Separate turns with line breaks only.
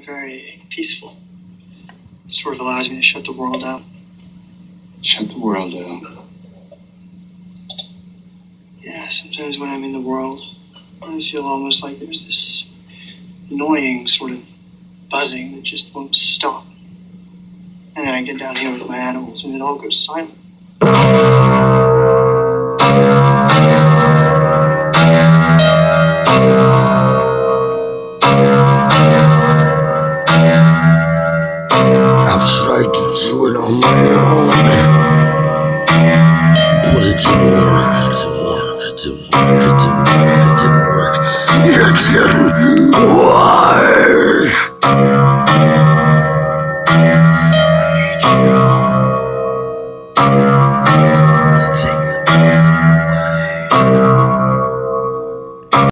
very peaceful. Sort of allows me to shut the world out.
Shut the world out.
Yeah, sometimes when I'm in the world, I feel almost like there's this annoying sort of buzzing that just won't stop. And then I get down here with my animals and it all goes silent.
I've tried to do it on my own, but it didn't work, it didn't work, it didn't work, it didn't work, it didn't work. You